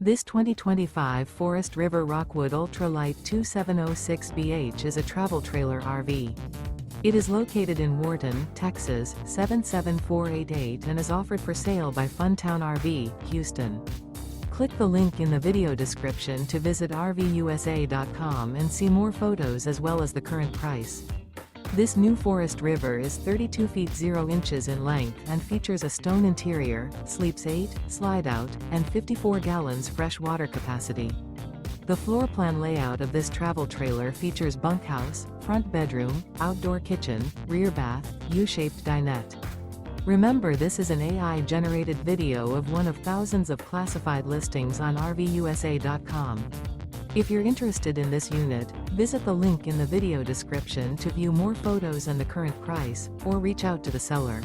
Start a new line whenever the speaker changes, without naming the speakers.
This 2025 Forest River Rockwood Ultralight 2706BH is a travel trailer RV. It is located in Wharton, Texas, 77488 and is offered for sale by Funtown RV, Houston. Click the link in the video description to visit RVUSA.com and see more photos as well as the current price. This new Forest River is 32 feet 0 inches in length and features a stone interior, sleeps 8, slide-out, and 54 gallons fresh water capacity. The floor plan layout of this travel trailer features bunkhouse, front bedroom, outdoor kitchen, rear bath, U-shaped dinette. Remember, this is an AI-generated video of one of thousands of classified listings on RVUSA.com. If you're interested in this unit, visit the link in the video description to view more photos and the current price, or reach out to the seller.